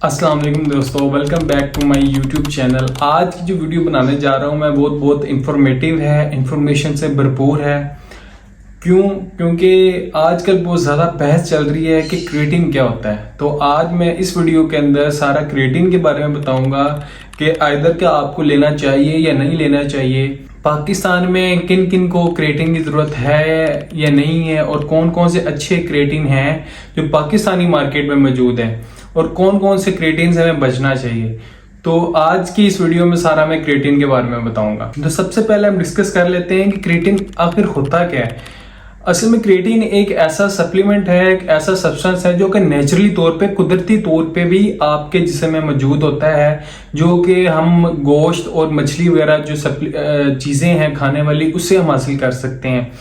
अस्सलाम वालेकुम दोस्तों, welcome back to my YouTube channel. आज की जो वीडियो बनाने जा रहा हूँ मैं बहुत इंफॉर्मेटिव है, इंफॉर्मेशन से भरपूर है। क्योंकि आजकल बहुत ज़्यादा बहस चल रही है कि क्रिएटिन क्या होता है। तो आज मैं इस वीडियो के अंदर सारा क्रिएटिन के बारे में बताऊंगा कि आइदर क्या आपको लेना चाहिए या नहीं लेना चाहिए, पाकिस्तान में किन किन को क्रिएटिन की ज़रूरत है या नहीं है, और कौन कौन से अच्छे क्रिएटिन हैं जो पाकिस्तानी मार्केट में मौजूद हैं, और कौन कौन से क्रिएटिन से हमें बचना चाहिए। तो आज की इस वीडियो में सारा मैं क्रिएटिन के बारे में बताऊंगा। तो सबसे पहले हम डिस्कस कर लेते हैं कि क्रिएटिन आखिर होता क्या है। असल में क्रिएटिन एक ऐसा सप्लीमेंट है, एक ऐसा सब्सटेंस है जो कि नेचुरली तौर पे, कुदरती तौर पे भी आपके जिस्म में मौजूद होता है, जो कि हम गोश्त और मछली वगैरह जो चीज़ें हैं खाने वाली, उससे हम हासिल कर सकते हैं।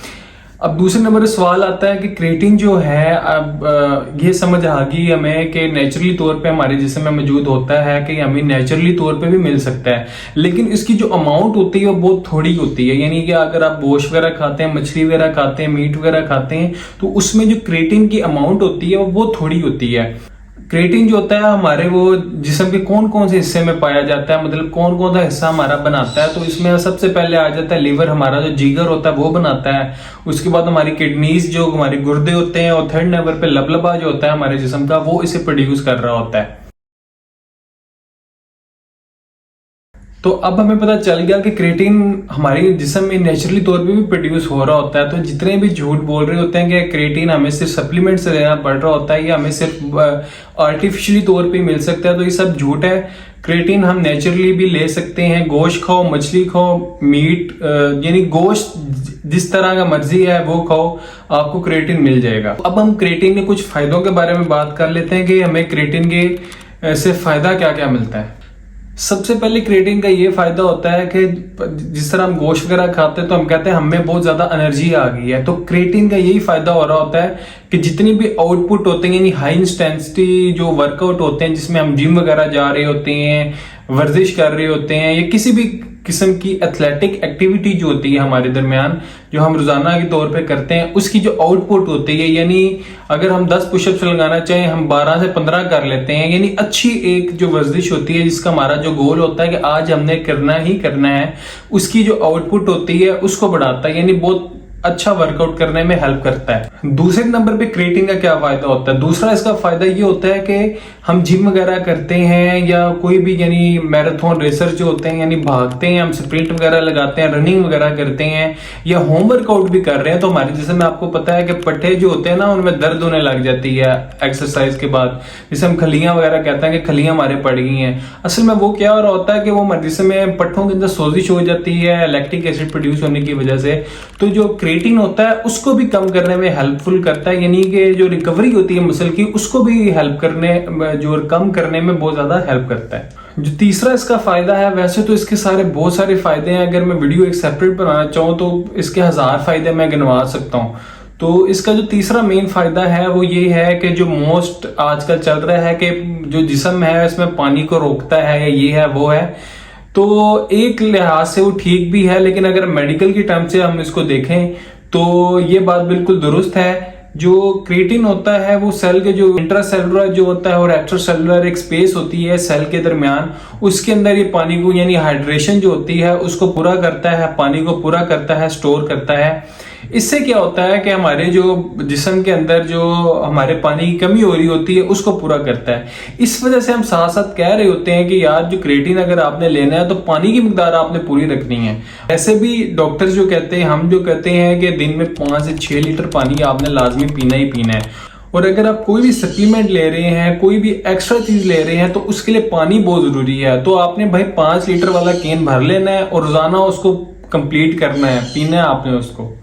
अब दूसरे नंबर पर सवाल आता है कि क्रिएटिन जो है, अब ये समझ आ गई हमें कि नेचुरली तौर पे हमारे जिस्म में मौजूद होता है, कि हमें नेचुरली तौर पे भी मिल सकता है, लेकिन इसकी जो अमाउंट होती है वो बहुत थोड़ी होती है। यानी कि अगर आप गोश्त वगैरह खाते हैं, मछली वगैरह खाते हैं, मीट वगैरह खाते हैं, तो उसमें जो क्रिएटिन की अमाउंट होती है वो बहुत थोड़ी होती है। क्रिएटिन जो होता है हमारे वो जिस्म के कौन कौन से हिस्से में पाया जाता है, मतलब कौन कौन सा हिस्सा हमारा बनाता है। तो इसमें सबसे पहले आ जाता है लीवर, हमारा जो जिगर होता है वो बनाता है। उसके बाद हमारी किडनीज, जो हमारे गुर्दे होते हैं, और थर्ड नंबर पे लबलबा जो होता है हमारे जिस्म का, वो इसे प्रोड्यूस कर रहा होता है। तो अब हमें पता चल गया कि क्रिएटिन हमारे जिस्म में नेचुरली तौर पे भी प्रोड्यूस हो रहा होता है। तो जितने भी झूठ बोल रहे होते हैं कि क्रिएटिन हमें सिर्फ सप्लीमेंट से लेना पड़ रहा होता है या हमें सिर्फ आर्टिफिशियली तौर पे मिल सकता है, तो ये सब झूठ है। क्रिएटिन हम नेचुरली भी ले सकते हैं। गोश्त खाओ, मछली खाओ, मीट यानी गोश्त जिस तरह का मर्जी है वो खाओ, आपको क्रिएटिन मिल जाएगा। अब हम क्रिएटिन के कुछ फायदों के बारे में बात कर लेते हैं कि हमें क्रिएटिन के से फायदा क्या क्या मिलता है। सबसे पहले क्रिएटिन का ये फायदा होता है कि जिस तरह हम गोश्त वगैरह खाते हैं तो हम कहते हैं हमें बहुत ज्यादा एनर्जी आ गई है। तो क्रिएटिन का यही फायदा हो रहा होता है कि जितनी भी आउटपुट होते हैं, यानी हाई इंटेंसिटी जो वर्कआउट होते हैं, जिसमें हम जिम वगैरह जा रहे होते हैं, वर्जिश कर रहे होते हैं, या किसी भी किस्म की एथलेटिक एक्टिविटी जो होती है हमारे दरमियान, जो हम रोजाना के तौर पे करते हैं, उसकी जो आउटपुट होती है, यानी अगर हम 10 पुशअप्स लगाना चाहें हम 12 से 15 कर लेते हैं। यानी अच्छी एक जो वर्जिश होती है जिसका हमारा जो गोल होता है कि आज हमने करना ही करना है, उसकी जो आउटपुट होती है उसको बढ़ाता है, यानी बहुत अच्छा वर्कआउट करने में हेल्प करता है। दूसरे नंबर पे क्रिएटिन का क्या फायदा होता है? दूसरा इसका फायदा ये होता है कि हम जिम वगैरह करते हैं या कोई भी यानी मैराथन रेसर जो होते हैं, यानी भागते हैं, हम स्प्रिंट वगैरह लगाते हैं, रनिंग वगैरह करते हैं, या होम वर्कआउट भी कर रहे हैं, तो हमारे जैसे में आपको पता है कि पट्टे जो होते हैं ना, उनमें दर्द होने लग जाती है एक्सरसाइज के बाद, जिसे हम खलियां वगैरह कहते हैं कि खलियां हमारे पड़ गई हैं। असल में वो क्या हो रहा होता है कि वो हमारे जिसम में पट्टों के अंदर सोजिश हो जाती है लैक्टिक एसिड प्रोड्यूस होने की वजह से। तो जो क्रिएटिन होता है उसको भी कम करने में हेल्पफुल करता है, यानी कि जो रिकवरी होती है मसल की, उसको भी हेल्प करने, जो कम करने में बहुत ज्यादा हेल्प करता है। जो तीसरा इसका फायदा है, वैसे तो इसके बहुत सारे फायदे हैं, अगर मैं वीडियो एक सेपरेट बनाना चाहूँ तो इसके 1000 फायदे मैं गिनवा सकता हूँ। तो इसका जो तीसरा मेन फायदा है वो ये है कि जो मोस्ट आजकल चल रहा है कि जो जिस्म है इसमें पानी को रोकता है, या ये है वो है, तो एक लिहाज से वो ठीक भी है, लेकिन अगर मेडिकल की टर्म से हम इसको देखें तो ये बात बिल्कुल दुरुस्त है। जो क्रिएटिन होता है वो सेल के जो इंट्रासेलुलर जो होता है और एक्स्ट्रासेलुलर एक स्पेस होती है सेल के दरमियान, उसके अंदर ये पानी को, यानी हाइड्रेशन जो होती है उसको पूरा करता है, पानी को पूरा करता है, स्टोर करता है। इससे क्या होता है कि हमारे जो जिस्म के अंदर जो हमारे पानी की कमी हो रही होती है उसको पूरा करता है। इस वजह से हम साथ साथ कह रहे होते हैं कि यार जो क्रिएटिन अगर आपने लेना है तो पानी की मिकदार आपने पूरी रखनी है। ऐसे भी डॉक्टर्स जो कहते हैं, हम जो कहते हैं कि दिन में 5 से 6 लीटर पानी आपने लाजमी पीना ही पीना है। और अगर आप कोई भी सप्लीमेंट ले रहे हैं, कोई भी एक्स्ट्रा चीज ले रहे हैं, तो उसके लिए पानी बहुत जरूरी है। तो आपने भाई 5 लीटर वाला कैन भर लेना है और रोजाना उसको कंप्लीट करना है, पीना है आपने उसको।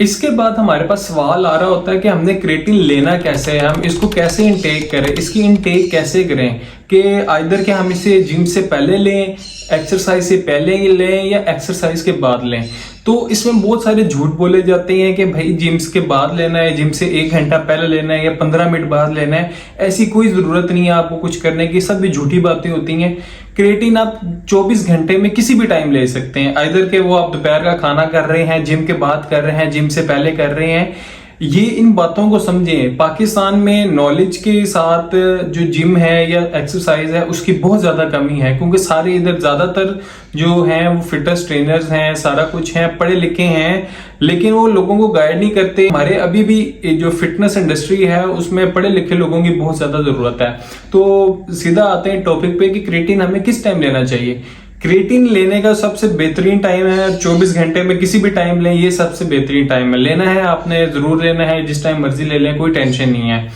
इसके बाद हमारे पास सवाल आ रहा होता है कि हमने क्रिएटिन लेना कैसे है, हम इसको कैसे इनटेक करें, इसकी इनटेक कैसे करें, कि आइदर कि हम इसे जिम से पहले लें, एक्सरसाइज से पहले लें, या एक्सरसाइज के बाद लें। तो इसमें बहुत सारे झूठ बोले जाते हैं कि भाई जिम के बाद लेना है, जिम से 1 घंटा पहले लेना है, या 15 मिनट बाद लेना है। ऐसी कोई जरूरत नहीं है आपको कुछ करने की, सब भी झूठी बातें होती हैं। क्रिएटिन आप 24 घंटे में किसी भी टाइम ले सकते हैं, आइदर के वो आप दोपहर का खाना कर रहे हैं, जिम के बाद कर रहे हैं, जिम से पहले कर रहे हैं, ये इन बातों को समझें। पाकिस्तान में नॉलेज के साथ जो जिम है या एक्सरसाइज है उसकी बहुत ज्यादा कमी है, क्योंकि सारे इधर ज्यादातर जो हैं वो फिटनेस ट्रेनर्स हैं, सारा कुछ हैं, पढ़े लिखे हैं, लेकिन वो लोगों को गाइड नहीं करते। हमारे अभी भी जो फिटनेस इंडस्ट्री है उसमें पढ़े लिखे लोगों की बहुत ज्यादा जरूरत है। तो सीधा आते हैं टॉपिक पे कि क्रिएटिन हमें किस टाइम लेना चाहिए। क्रिएटिन लेने का सबसे बेहतरीन टाइम है 24 घंटे में किसी भी टाइम लें, ये सबसे बेहतरीन टाइम है। लेना है आपने जरूर लेना है, जिस टाइम मर्जी ले लें, कोई टेंशन नहीं है।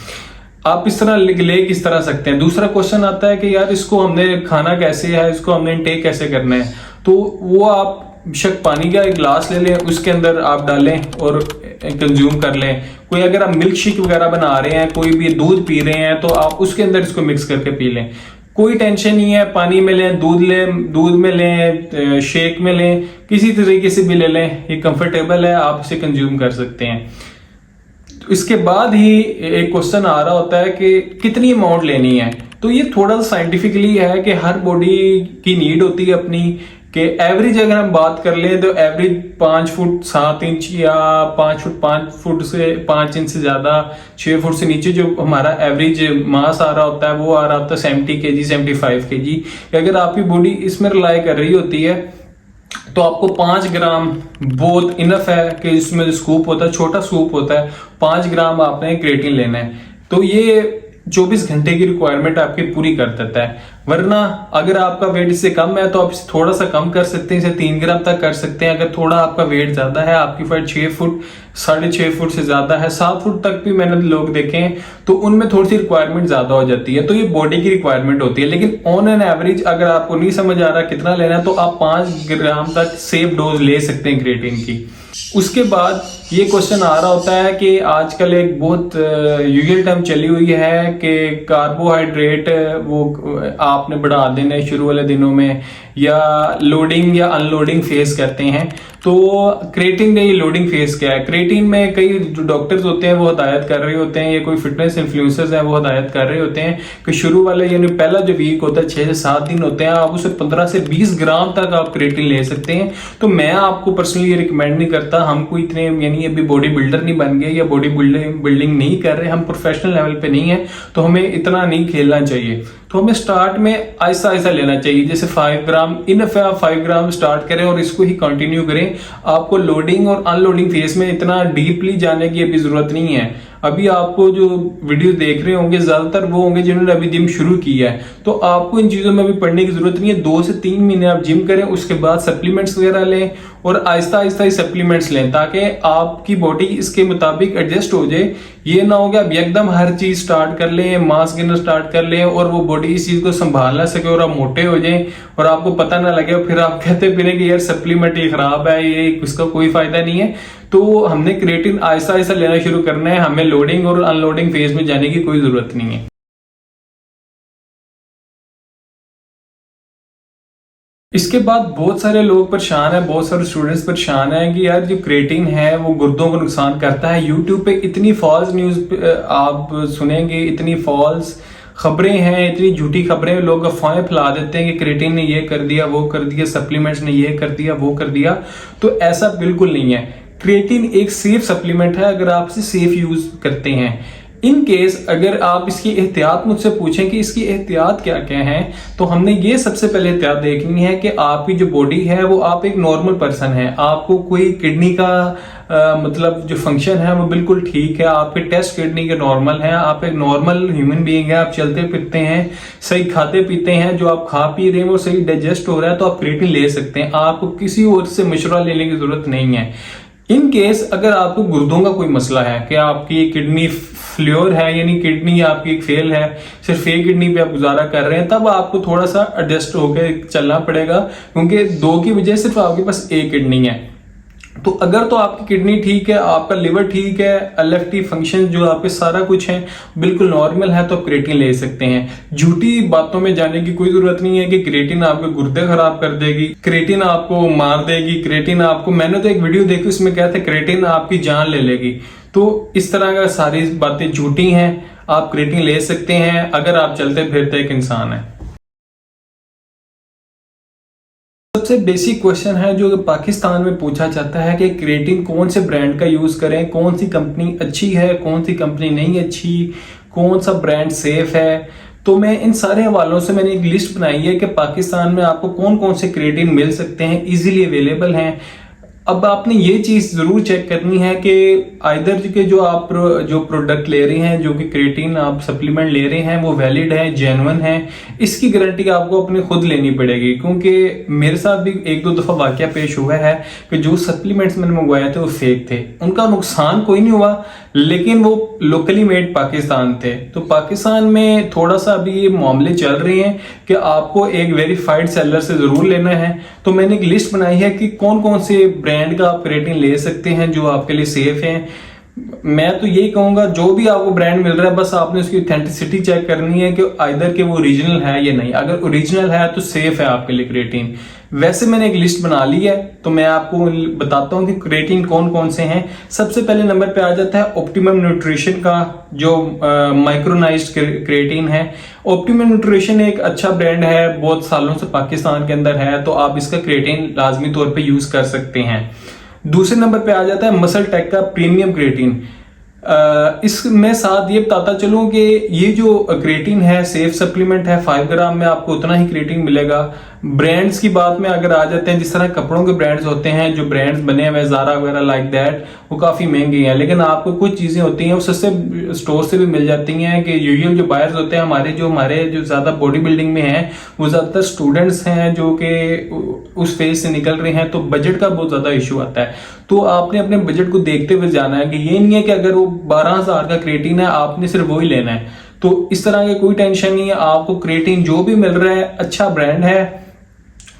आप इस तरह ले किस तरह सकते हैं। दूसरा क्वेश्चन आता है कि यार इसको हमने खाना कैसे है, इसको हमने इनटेक कैसे करना है। तो वो आप बेशक पानी का एक गिलास ले लें, उसके अंदर आप डालें और कंज्यूम कर लें। कोई अगर आप मिल्क शेक वगैरह बना रहे हैं, कोई भी दूध पी रहे हैं, तो आप उसके अंदर इसको मिक्स करके पी लें, कोई टेंशन नहीं है। पानी में लें, दूध में लें, शेक में लें, किसी तरीके से भी ले लें, ये कंफर्टेबल है, आप इसे कंज्यूम कर सकते हैं। तो इसके बाद ही एक क्वेश्चन आ रहा होता है कि कितनी अमाउंट लेनी है। तो ये थोड़ा सा साइंटिफिकली है कि हर बॉडी की नीड होती है अपनी, कि एवरेज अगर हम बात कर लें तो एवरेज 5 फुट 7 इंच या 5 फुट से 5 इंच से ज्यादा 6 फुट से नीचे जो हमारा एवरेज मास आ रहा होता है वो आ रहा होता है 70 kg 75 kg। अगर आपकी बॉडी इसमें रिलाई कर रही होती है तो आपको 5 ग्राम बहुत इनफ है कि इसमें जो स्कूप होता है, छोटा स्कूप होता है, 5 ग्राम आपने क्रिएटिन लेना है। तो ये 24 घंटे की रिक्वायरमेंट आपकी पूरी कर देता है। वरना अगर आपका वेट इससे कम है तो आप इसे थोड़ा सा कम कर सकते हैं, इसे 3 ग्राम तक कर सकते हैं। अगर थोड़ा आपका वेट ज्यादा है, आपकी फाइट 6 फुट 6.5 फुट से ज्यादा है, 7 फुट तक भी मैंने लोग देखे हैं, तो उनमें थोड़ी सी रिक्वायरमेंट ज्यादा हो जाती है। तो ये बॉडी की रिक्वायरमेंट होती है। लेकिन ऑन एन एवरेज अगर आपको नहीं समझ आ रहा कितना लेना है तो आप 5 ग्राम तक सेफ डोज ले सकते हैं क्रिएटिन की। उसके बाद ये क्वेश्चन आ रहा होता है कि आजकल एक बहुत यूजुअल टर्म चली हुई है कि कार्बोहाइड्रेट वो आपने बढ़ा देना है शुरू वाले दिनों में, या लोडिंग या अनलोडिंग फेज कहते हैं। तो क्रिएटिन में ये लोडिंग फेज क्या है। क्रिएटिन में कई जो डॉक्टर्स होते हैं वो हदायत कर रहे होते हैं, या कोई फिटनेस इन्फ्लुएंसर्स हैं वो हदायत कर रहे होते हैं कि शुरू वाले यानी पहला जो वीक होता है 6 से 7 दिन होते हैं, आप उसे 15 से 20 ग्राम तक आप क्रिएटिन ले सकते हैं। तो मैं आपको पर्सनली ये रिकमेंड नहीं करता। हमको इतने यानी अभी बॉडी बिल्डर नहीं बन गए या बॉडी बिल्डिंग नहीं कर रहे, हम प्रोफेशनल लेवल पे नहीं है, तो हमें इतना नहीं खेलना चाहिए। तो हमें स्टार्ट में ऐसा ऐसा लेना चाहिए, जैसे 5 ग्राम इनफ है, आप 5 ग्राम स्टार्ट करें और इसको ही कंटिन्यू करें। आपको लोडिंग और अनलोडिंग फेज में इतना डीपली जाने की अभी जरूरत नहीं है। अभी आपको जो वीडियो देख रहे होंगे ज्यादातर वो होंगे जिन्होंने अभी जिम शुरू किया है, तो आपको इन चीजों में अभी पढ़ने की जरूरत नहीं है। 2 से 3 महीने आप जिम करें, उसके बाद सप्लीमेंट्स वगैरह लें और आहिस्ता आहिस्ता ही सप्लीमेंट्स लें, ताकि आपकी बॉडी इसके मुताबिक एडजस्ट हो जाए। ये ना हो गया अब एकदम हर चीज स्टार्ट कर लें, मास गिनर स्टार्ट कर लें और वो बॉडी इस चीज को संभाल ना सके और आप मोटे हो जाएं और आपको पता ना लगे, और फिर आप कहते फिरें कि यार सप्लीमेंट ये खराब है, ये इसका कोई फायदा नहीं है। तो हमने क्रिएटिन आहिस्ता आहिस्ता लेना शुरू करना है, हमें लोडिंग और अनलोडिंग फेज में जाने की कोई जरूरत नहीं है। इसके बाद बहुत सारे लोग परेशान हैं, बहुत सारे स्टूडेंट्स परेशान हैं कि यार जो क्रिएटिन है वो गुर्दों को नुकसान करता है। यूट्यूब पे इतनी फॉल्स न्यूज आप सुनेंगे, इतनी फॉल्स खबरें हैं, इतनी झूठी खबरें, लोग अफवाहें फैला देते हैं कि क्रिएटिन ने ये कर दिया, वो कर दिया, सप्लीमेंट्स ने ये कर दिया, वो कर दिया। तो ऐसा बिल्कुल नहीं है। क्रिएटिन एक सेफ सप्लीमेंट है अगर आप इसे सेफ यूज करते हैं। इन केस अगर आप इसकी एहतियात मुझसे पूछें कि इसकी एहतियात क्या क्या है, तो हमने ये सबसे पहले एहतियात देखनी है कि आपकी जो बॉडी है वो आप एक नॉर्मल पर्सन है, आपको कोई किडनी का मतलब जो फंक्शन है वो बिल्कुल ठीक है, आपके टेस्ट किडनी के नॉर्मल है, आप एक नॉर्मल ह्यूमन बीइंग है, आप चलते फिरते हैं, सही खाते पीते हैं, जो आप खा पी रहे हैं वो सही डाइजेस्ट हो रहा है, तो आप क्रिएटिन ले सकते हैं। आपको किसी और से मशवरा लेने की जरूरत नहीं है। इन केस अगर आपको गुर्दों का कोई मसला है कि आपकी किडनी फ्लोर है, यानी किडनी आपकी एक फेल है, सिर्फ एक किडनी पे आप गुजारा कर रहे हैं, तब आपको थोड़ा सा एडजस्ट होकर चलना पड़ेगा, क्योंकि 2 की वजह सिर्फ आपके पास एक किडनी है। तो अगर तो आपकी किडनी ठीक है, आपका लिवर ठीक है, एलएफटी फंक्शन जो आपके सारा कुछ है बिल्कुल नॉर्मल है, तो आप क्रिएटिन ले सकते हैं। झूठी बातों में जाने की कोई जरूरत नहीं है कि क्रिएटिन आपके गुर्दे खराब कर देगी, क्रिएटिन आपको मार देगी, क्रिएटिन आपको, मैंने तो एक वीडियो देखी उसमें कहते हैं क्रिएटिन आपकी जान ले लेगी। तो इस तरह का सारी बातें झूठी हैं। आप क्रिएटिन ले सकते हैं अगर आप चलते फिरते एक इंसान है। सबसे सबसे बेसिक क्वेश्चन है जो पाकिस्तान में पूछा जाता है कि क्रिएटिन कौन से ब्रांड का यूज करें, कौन सी कंपनी अच्छी है, कौन सी कंपनी नहीं अच्छी, कौन सा ब्रांड सेफ है। तो मैं इन सारे हवालों से मैंने एक लिस्ट बनाई है कि पाकिस्तान में आपको कौन कौन से क्रिएटिन मिल सकते हैं, इजीली अवेलेबल हैं। अब आपने ये चीज जरूर चेक करनी है कि आइदर के जो प्रोडक्ट ले रहे हैं, जो कि क्रिएटिन आप सप्लीमेंट ले रहे हैं, वो वैलिड है, जेन्युइन है। इसकी गारंटी आपको अपने खुद लेनी पड़ेगी, क्योंकि मेरे साथ भी एक दो दफा वाकया पेश हुआ है कि जो सप्लीमेंट्स मैंने मंगवाए थे वो फेक थे। उनका नुकसान कोई नहीं हुआ, लेकिन वो लोकली मेड पाकिस्तान थे। तो पाकिस्तान में थोड़ा सा अभी ये मामले चल रहे हैं कि आपको एक वेरीफाइड सेलर से जरूर लेना है। तो मैंने एक लिस्ट बनाई है कि कौन कौन से ब्रांड का आप क्रिएटिन ले सकते हैं जो आपके लिए सेफ है। मैं तो यही कहूंगा, जो भी आपको ब्रांड मिल रहा है, बस आपने उसकी ऑथेंटिसिटी चेक करनी है कि आइदर के वो ओरिजिनल है या नहीं। अगर ओरिजिनल है तो सेफ है आपके लिए क्रिएटिन। वैसे मैंने एक लिस्ट बना ली है, तो मैं आपको बताता हूं कि क्रिएटिन कौन कौन से हैं। सबसे पहले नंबर पे आ जाता है ऑप्टिमम न्यूट्रिशन का जो माइक्रोनाइज्ड क्रिएटिन है। ऑप्टिमम न्यूट्रिशन एक अच्छा ब्रांड है, बहुत सालों से पाकिस्तान के अंदर है, तो आप इसका क्रिएटिन लाजमी तौर पे यूज कर सकते हैं। दूसरे नंबर पे आ जाता है मसल टेक का प्रीमियम क्रिएटिन। इसमें साथ ये बताता चलूं कि ये जो क्रिएटिन है सेफ सप्लीमेंट है, 5 ग्राम में आपको उतना ही क्रिएटिन मिलेगा। ब्रांड्स की बात में अगर आ जाते हैं, जिस तरह कपड़ों के ब्रांड्स होते हैं, जो ब्रांड्स बने हुए ज़ारा वगैरह लाइक दैट, वो काफ़ी महंगे हैं, लेकिन आपको कुछ चीज़ें होती हैं वो सस्ते स्टोर से भी मिल जाती हैं। कि यूजुअल जो बायर्स होते हैं हमारे जो ज़्यादा बॉडी बिल्डिंग में हैं, वो ज़्यादातर स्टूडेंट्स हैं जो कि उस फेज से निकल रहे हैं, तो बजट का बहुत ज़्यादा इशू आता है। तो आपने अपने बजट को देखते हुए जाना है कि ये नहीं है कि अगर वो 12,000 का क्रिएटिन है आपने सिर्फ वही लेना है। तो इस तरह की कोई टेंशन नहीं है, आपको क्रिएटिन जो भी मिल रहा है अच्छा ब्रांड है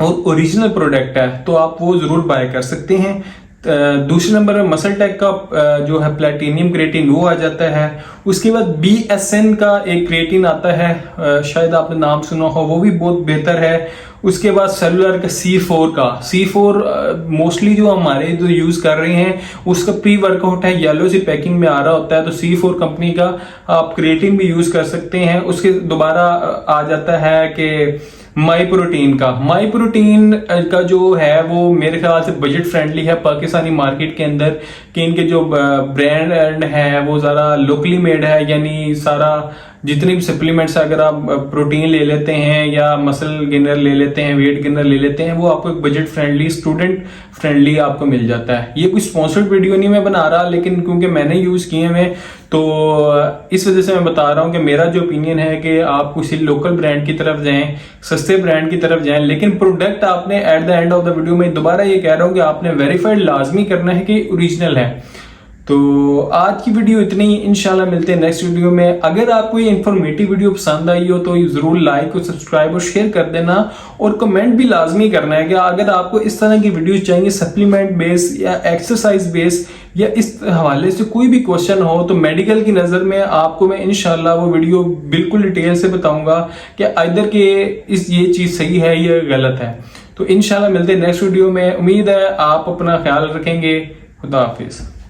और ओरिजिनल प्रोडक्ट है, तो आप वो जरूर बाय कर सकते हैं। दूसरे नंबर में मसल टेक का जो है प्लेटिनियम क्रिएटिन वो आ जाता है। उसके बाद BSN का एक क्रिएटिन आता है, शायद आपने नाम सुना हो, वो भी बहुत बेहतर है। उसके बाद सेलुलर का C4 मोस्टली जो हमारे जो यूज कर रहे हैं उसका प्री वर्कआउट है, येलो सी पैकिंग में आ रहा होता है, तो C4 कंपनी का आप क्रिएटिन भी यूज कर सकते हैं। उसके दोबारा आ जाता है कि माई प्रोटीन का जो है वो मेरे ख्याल से बजट फ्रेंडली है पाकिस्तानी मार्केट के अंदर, कि इनके जो ब्रांड है वो ज़रा लोकली मेड है, यानी सारा जितनी भी सप्लीमेंट्स अगर आप प्रोटीन ले लेते हैं या मसल गेनर ले लेते हैं, वेट गेनर ले लेते हैं, वो आपको एक बजट फ्रेंडली, स्टूडेंट फ्रेंडली आपको मिल जाता है। ये कोई स्पॉन्सर्ड वीडियो नहीं मैं बना रहा, लेकिन क्योंकि मैंने यूज किए हैं तो इस वजह से मैं बता रहा हूं कि मेरा जो ओपिनियन है कि आप किसी लोकल ब्रांड की तरफ जाएं, सस्ते ब्रांड की तरफ जाएं, लेकिन प्रोडक्ट आपने at the end of the video में दोबारा ये कह रहा हूं कि आपने वेरीफाइड लाजमी करना है कि ओरिजिनल है। तो आज की वीडियो इतनी ही, इंशाल्लाह मिलते हैं नेक्स्ट वीडियो में। अगर आपको ये इन्फॉर्मेटिव वीडियो पसंद आई हो तो जरूर लाइक और सब्सक्राइब और शेयर कर देना, और कमेंट भी लाजमी करना है कि अगर आपको इस तरह की वीडियोस चाहिए सप्लीमेंट बेस या एक्सरसाइज बेस या इस हवाले से कोई भी क्वेश्चन हो, तो मेडिकल की नजर में आपको मैं इंशाल्लाह वो वीडियो बिल्कुल डिटेल से बताऊंगा कि आइदर के ये चीज सही है या गलत है। तो इंशाल्लाह मिलते हैं नेक्स्ट वीडियो में। उम्मीद है आप अपना ख्याल रखेंगे। खुदा हाफिज।